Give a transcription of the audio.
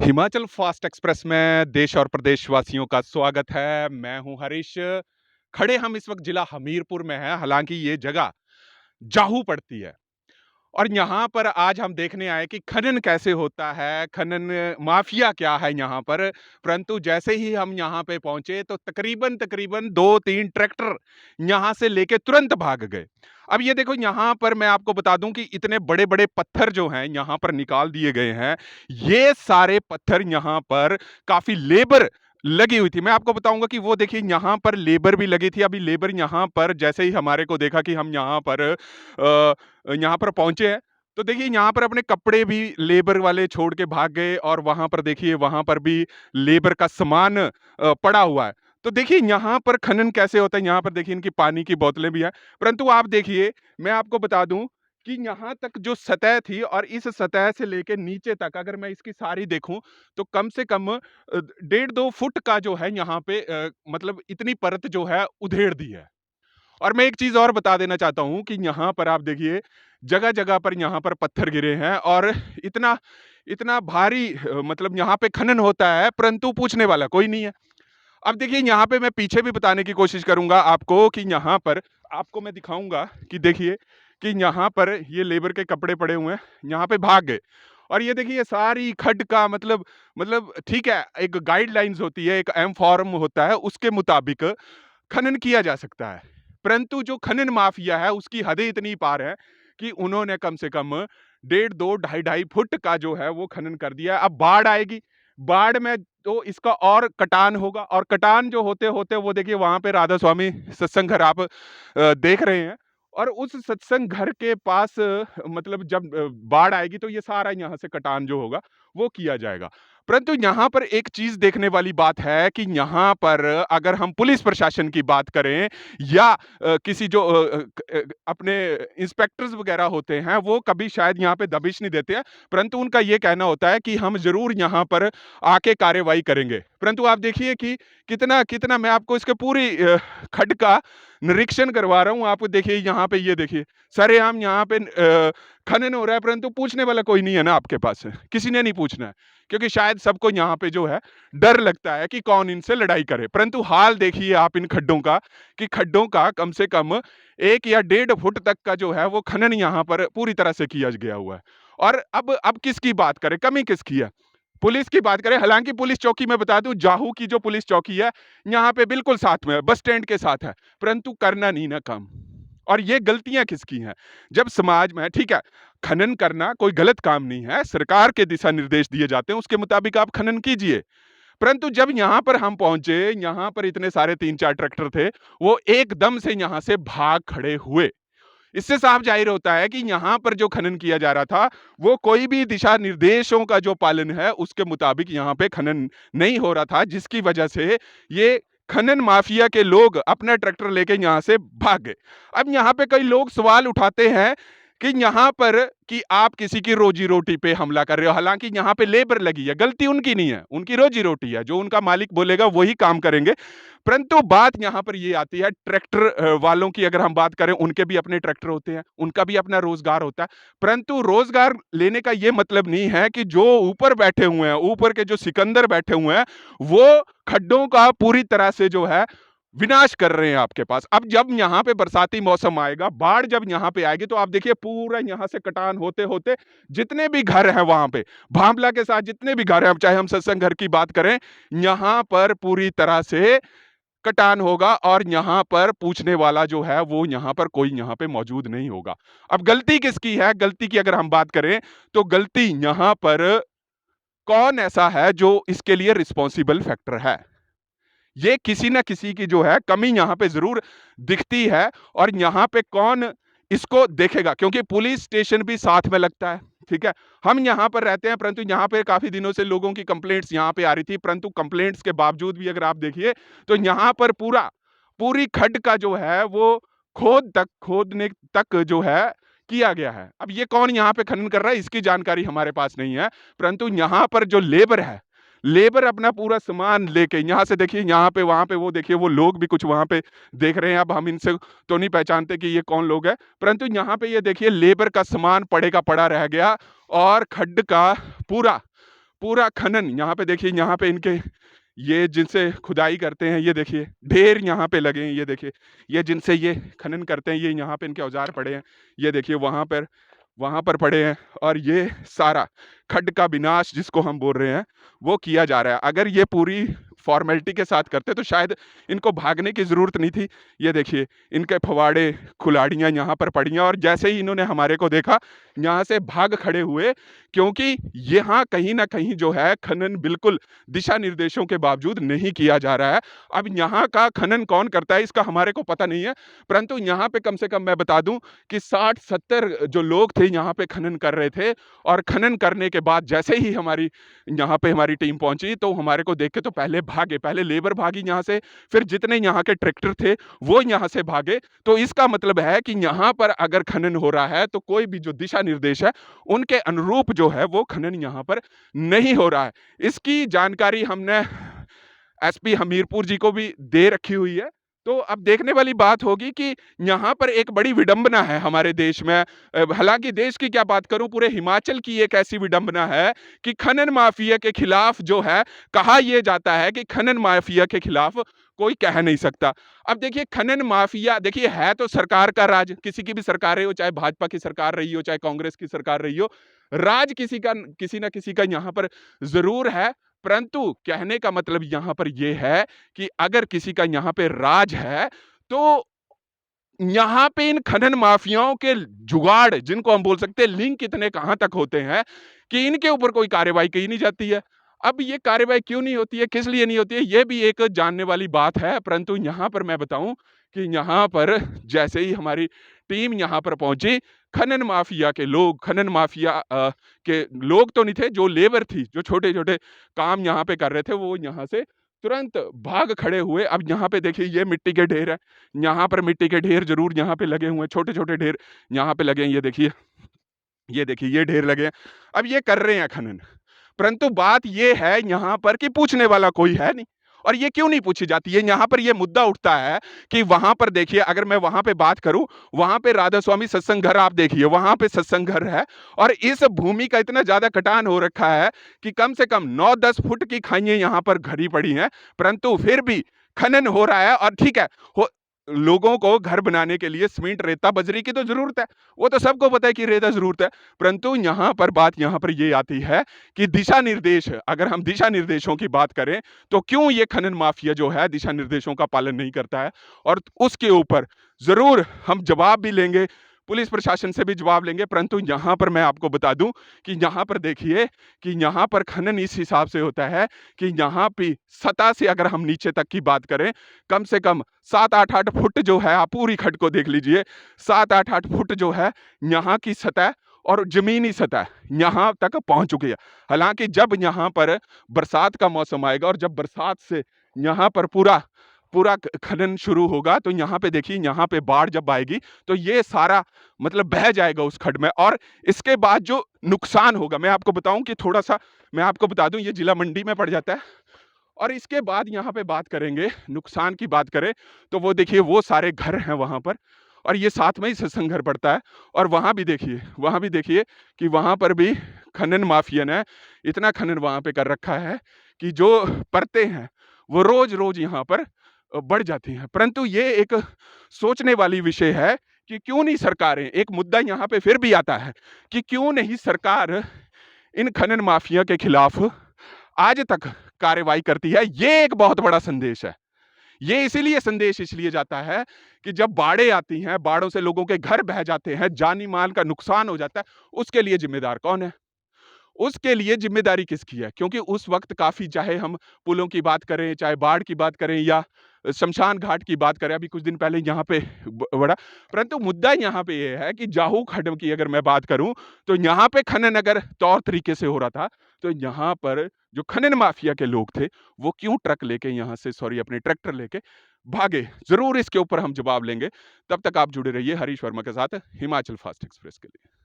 Himachal fast express में देश और प्रदेशवासियों का स्वागत है। मैं हूं हरीश। खड़े हम इस वक्त जिला हमीरपुर में हैं। हालांकि ये जगह जाहू पड़ती है और यहाँ पर आज हम देखने आए कि खनन कैसे होता है, खनन माफिया क्या है यहाँ पर। परंतु जैसे ही हम यहाँ पे पहुंचे तो तकरीबन तकरीबन 2-3 ट्रैक्टर यहाँ से लेके तुरंत भाग गए। अब ये देखो, यहाँ पर मैं आपको बता दूं कि इतने बड़े बड़े पत्थर जो हैं यहाँ पर निकाल दिए गए हैं। ये सारे पत्थर यहाँ पर काफी लेबर लगी हुई थी। मैं आपको बताऊंगा कि वो देखिए, यहाँ पर लेबर भी लगी थी। अभी लेबर यहाँ पर जैसे ही हमारे को देखा कि हम यहाँ पर पहुंचे हैं, तो देखिए यहाँ पर अपने कपड़े भी लेबर वाले छोड़ के भाग गए और वहां पर देखिए, वहां पर भी लेबर का सामान पड़ा हुआ है। तो देखिए यहाँ पर खनन कैसे होता है। यहाँ पर देखिए इनकी पानी की बोतलें भी हैं। परंतु आप देखिए, मैं आपको बता दूं कि यहाँ तक जो सतह थी और इस सतह से लेके नीचे तक अगर मैं इसकी सारी देखूं तो कम से कम 1.5-2 फुट का जो है यहाँ पे मतलब इतनी परत जो है उधेड़ दी है। और मैं एक चीज और बता देना चाहता हूं कि यहाँ पर आप देखिए, जगह जगह पर यहाँ पर पत्थर गिरे हैं और इतना इतना भारी मतलब यहाँ पे खनन होता है, परंतु पूछने वाला कोई नहीं है। अब देखिए, यहाँ पे मैं पीछे भी बताने की कोशिश करूंगा आपको कि यहाँ पर आपको मैं दिखाऊंगा कि देखिए कि यहाँ पर ये लेबर के कपड़े पड़े हुए हैं, यहाँ पे भाग गए। और ये देखिए, ये सारी खड्ड का मतलब ठीक है, एक गाइडलाइंस होती है, एक एम फॉर्म होता है, उसके मुताबिक खनन किया जा सकता है। परंतु जो खनन माफिया है उसकी हदें इतनी पार है कि उन्होंने कम से कम 1.5-2 2.5 2.5 फुट का जो है वो खनन कर दिया है। अब बाढ़ आएगी, बाढ़ में तो इसका और कटान होगा, और कटान जो होते होते वो देखिए, वहां पे राधा स्वामी सत्संग घर आप देख रहे हैं। और उस सत्संग घर के पास मतलब जब बाढ़ आएगी तो ये सारा यहाँ से कटान जो होगा वो किया जाएगा। परंतु यहाँ पर एक चीज देखने वाली बात है कि यहाँ पर अगर हम पुलिस प्रशासन की बात करें या किसी जो अपने इंस्पेक्टर्स वगैरह होते हैं, वो कभी शायद यहाँ पे दबिश नहीं देते हैं। परंतु उनका ये कहना होता है कि हम जरूर यहाँ पर आके कार्रवाई करेंगे। परंतु आप देखिए कि कितना कितना मैं आपको इसके पूरी खड्ड का निरीक्षण करवा रहा हूं। आप देखिए यहाँ पे, ये देखिए सरेआम यहाँ पे खनन हो रहा है, परंतु पूछने वाला कोई नहीं है ना आपके पास। किसी ने नहीं पूछना है, क्योंकि शायद सबको यहाँ पे जो है डर लगता है कि कौन इनसे लड़ाई करे। परंतु हाल देखिए आप इन खड्डों का, कि खड्डों का कम से कम 1 या 1.5 फुट तक का जो है वो खनन यहाँ पर पूरी तरह से किया गया हुआ है। और अब किसकी बात करें, कमी किसकी है? पुलिस की बात करें। हालांकि पुलिस चौकी, मैं बता दूं, जाहू की जो पुलिस चौकी है यहाँ पे बिल्कुल साथ में है, बस स्टैंड के साथ है, परंतु करना नहीं ना काम। और ये गलतियां किसकी हैं? जब समाज में, ठीक है, खनन करना कोई गलत काम नहीं है, सरकार के दिशा निर्देश दिए जाते हैं, उसके मुताबिक आप खनन कीजिए। परंतु जब यहाँ पर हम पहुंचे, यहाँ पर इतने सारे 3-4 ट्रैक्टर थे, वो एकदम से यहाँ से भाग खड़े हुए। इससे साफ जाहिर होता है कि यहाँ पर जो खनन किया जा रहा था वो कोई भी दिशा निर्देशों का जो पालन है उसके मुताबिक यहाँ पे खनन नहीं हो रहा था, जिसकी वजह से ये खनन माफिया के लोग अपना ट्रैक्टर लेके यहाँ से भाग गए। अब यहाँ पे कई लोग सवाल उठाते हैं कि यहाँ पर कि आप किसी की रोजी रोटी पे हमला कर रहे हो। हालांकि यहाँ पे लेबर लगी है, गलती उनकी नहीं है, उनकी रोजी रोटी है, जो उनका मालिक बोलेगा वही काम करेंगे। परंतु बात यहाँ पर ये आती है, ट्रैक्टर वालों की अगर हम बात करें, उनके भी अपने ट्रैक्टर होते हैं, उनका भी अपना रोजगार होता है। परंतु रोजगार लेने का ये मतलब नहीं है कि जो ऊपर बैठे हुए हैं, ऊपर के जो सिकंदर बैठे हुए हैं, वो खड्डों का पूरी तरह से जो है विनाश कर रहे हैं आपके पास। अब जब यहाँ पे बरसाती मौसम आएगा, बाढ़ जब यहाँ पे आएगी, तो आप देखिए पूरा यहाँ से कटान होते होते जितने भी घर हैं वहां पे, भांबला के साथ जितने भी घर हैं, अब चाहे हम सत्संग घर की बात करें, यहाँ पर पूरी तरह से कटान होगा और यहाँ पर पूछने वाला जो है वो यहाँ पर कोई यहाँ पे मौजूद नहीं होगा। अब गलती किसकी है? गलती की अगर हम बात करें तो गलती यहाँ पर कौन ऐसा है जो इसके लिए रिस्पॉन्सिबल फैक्टर है? ये किसी ना किसी की जो है कमी यहाँ पे जरूर दिखती है। और यहाँ पे कौन इसको देखेगा? क्योंकि पुलिस स्टेशन भी साथ में लगता है, ठीक है। हम यहाँ पर रहते हैं, परंतु यहाँ पे काफी दिनों से लोगों की कंप्लेंट्स यहाँ पे आ रही थी, परंतु कंप्लेंट्स के बावजूद भी अगर आप देखिए तो यहाँ पर पूरी खड्ड का जो है वो खोदने तक जो है किया गया है। अब ये कौन यहाँ पे खनन कर रहा है इसकी जानकारी हमारे पास नहीं है, परंतु यहाँ पर जो लेबर है, लेबर अपना पूरा सामान लेके यहाँ से देखिए, यहाँ पे वहां पे वो देखिए, वो लोग भी कुछ वहां पे देख रहे हैं। अब हम इनसे तो नहीं पहचानते कि ये कौन लोग है, परंतु यहाँ पे ये देखिए लेबर का सामान पड़े का पड़ा रह गया और खड्ड का पूरा पूरा खनन यहाँ पे देखिए, यहाँ पे इनके ये जिनसे खुदाई करते हैं, ये देखिए ढेर यहाँ पे लगे हैं, ये देखिए, ये जिनसे ये खनन करते हैं, ये यहाँ पे इनके औजार पड़े हैं, ये देखिए वहाँ पर पड़े हैं, और ये सारा खड्ड का विनाश जिसको हम बोल रहे हैं, वो किया जा रहा है। अगर ये पूरी फॉर्मेलिटी के साथ करते तो शायद इनको भागने की ज़रूरत नहीं थी। ये देखिए इनके फवाड़े, कुल्हाड़ियाँ यहाँ पर पड़ी हैं, और जैसे ही इन्होंने हमारे को देखा, यहाँ से भाग खड़े हुए, क्योंकि यहाँ कहीं न कहीं जो है खनन बिल्कुल दिशा निर्देशों के बावजूद नहीं किया जा रहा है। अब यहाँ का खनन कौन करता है इसका हमारे को पता नहीं है, परंतु यहाँ पे कम से कम मैं बता दूं कि 60-70 जो लोग थे यहाँ पे खनन कर रहे थे, और खनन करने के बाद जैसे ही यहाँ पे हमारी टीम पहुंची तो हमारे को देख के तो पहले भागे, पहले लेबर भागी यहाँ से, फिर जितने यहाँ के ट्रैक्टर थे वो यहाँ से भागे। तो इसका मतलब है कि यहाँ पर अगर खनन हो रहा है तो कोई भी जो दिशा निर्देश है उनके अनुरूप जो है वो खनन यहाँ पर नहीं हो रहा है। इसकी जानकारी हमने एसपी हमीरपुर जी को भी दे रखी हुई है। तो अब देखने वाली बात होगी कि यहाँ पर एक बड़ी विडंबना है हमारे देश में। हालांकि देश की क्या बात करूं, पूरे हिमाचल की एक ऐसी विडंबना है कि खनन माफिया के खिलाफ जो है, कहा यह जाता है कि खनन माफिया के खिलाफ कोई कह नहीं सकता। अब देखिए खनन माफिया, देखिए है तो सरकार का राज, किसी की भी सरकार रही हो, चाहे भाजपा की सरकार रही हो, चाहे कांग्रेस की सरकार रही हो, राज किसी ना किसी का यहाँ पर जरूर है। परंतु कहने का मतलब यहां पर यह है कि अगर किसी का यहां पे राज है तो यहां पे इन खनन माफियाओं के जुगाड़, जिनको हम बोल सकते हैं लिंक, कितने कहां तक होते हैं कि इनके ऊपर कोई कार्रवाई की नहीं जाती है। अब ये कार्रवाई क्यों नहीं होती है, किस लिए नहीं होती है, ये भी एक जानने वाली बात है। परंतु यहां पर मैं बताऊं कि यहां पर जैसे ही हमारी टीम यहां पर पहुंची, खनन माफिया के लोग, खनन माफिया के लोग तो नहीं थे, जो लेबर थी, जो छोटे छोटे काम यहाँ पे कर रहे थे, वो यहाँ से तुरंत भाग खड़े हुए। अब यहाँ पे देखिए ये मिट्टी के ढेर है, यहाँ पर मिट्टी के ढेर जरूर यहाँ पे लगे हुए हैं, छोटे छोटे ढेर यहाँ पे लगे हैं, ये देखिए ये ढेर लगे हैं। अब ये कर रहे हैं खनन, परंतु बात ये है यहाँ पर कि पूछने वाला कोई है नहीं। और ये क्यों नहीं पूछी जाती है, यहाँ पर ये मुद्दा उठता है कि वहां पर देखिए, अगर मैं वहां पे बात करूं, वहां पे राधा स्वामी सत्संग घर आप देखिए, वहां पे सत्संग घर है, और इस भूमि का इतना ज्यादा कटान हो रखा है कि कम से कम 9-10 फुट की खाइयां यहाँ पर घड़ी पड़ी हैं, परंतु फिर भी खनन हो रहा है। और ठीक है, लोगों को घर बनाने के लिए सीमेंट, रेता, बजरी की तो जरूरत है, वो तो सबको पता है कि रेता जरूरत है, परंतु यहाँ पर बात यहाँ पर ये आती है कि दिशा निर्देश, अगर हम दिशा निर्देशों की बात करें तो क्यों ये खनन माफिया जो है दिशा निर्देशों का पालन नहीं करता है, और उसके ऊपर जरूर हम जवाब भी लेंगे, पुलिस प्रशासन से भी जवाब लेंगे। परंतु यहाँ पर मैं आपको बता दूं कि यहाँ पर देखिए कि यहाँ पर खनन इस हिसाब से होता है कि यहाँ पे सतह से अगर हम नीचे तक की बात करें, कम से कम 7-8 फुट जो है, आप पूरी खड्ड को देख लीजिए, 7-8 फुट जो है यहाँ की सतह और जमीनी सतह यहाँ तक पहुंच चुकी है। हालांकि जब यहाँ पर बरसात का मौसम आएगा और जब बरसात से यहाँ पर पूरा पूरा खनन शुरू होगा, तो यहाँ पे देखिए, यहाँ पे बाढ़ जब आएगी तो ये सारा मतलब बह जाएगा उस खड्ड में, और इसके बाद जो नुकसान होगा, मैं आपको बताऊं कि थोड़ा सा मैं आपको बता दूं, ये जिला मंडी में पड़ जाता है। और इसके बाद यहाँ पे बात करेंगे, नुकसान की बात करें तो वो देखिए वो सारे घर हैं वहां पर, और ये साथ में ही सत्संग घर पड़ता है। और वहां भी देखिए कि वहां पर भी खनन माफिया ने इतना खनन वहां पे कर रखा है कि जो परतें हैं वो रोज रोज यहाँ पर बढ़ जाती हैं। परंतु ये एक सोचने वाली विषय है कि क्यों नहीं सरकारें, एक मुद्दा यहाँ पे फिर भी आता है कि क्यों नहीं सरकार इन खनन माफिया के खिलाफ आज तक कार्रवाई करती है। ये एक बहुत बड़ा संदेश है। ये इसीलिए संदेश इसलिए जाता है कि जब बाढ़ें आती हैं, बाढ़ों से लोगों के घर बह जाते हैं, जानी माल का नुकसान हो जाता है, उसके लिए जिम्मेदार कौन है? उसके लिए जिम्मेदारी किसकी है? क्योंकि उस वक्त काफी, चाहे हम पुलों की बात करें, चाहे बाढ़ की बात करें, या शमशान घाट की बात करें, अभी कुछ दिन पहले यहाँ पे बड़ा, परंतु मुद्दा यहाँ पे ये है कि जाहू खड्ड की अगर मैं बात करूं तो यहाँ पे खनन अगर तौर तरीके से हो रहा था, तो यहाँ पर जो खनन माफिया के लोग थे वो क्यों ट्रक लेके यहाँ से, सॉरी अपने ट्रैक्टर लेके भागे? जरूर इसके ऊपर हम जवाब लेंगे। तब तक आप जुड़े रहिए हरीश वर्मा के साथ हिमाचल फास्ट एक्सप्रेस के लिए।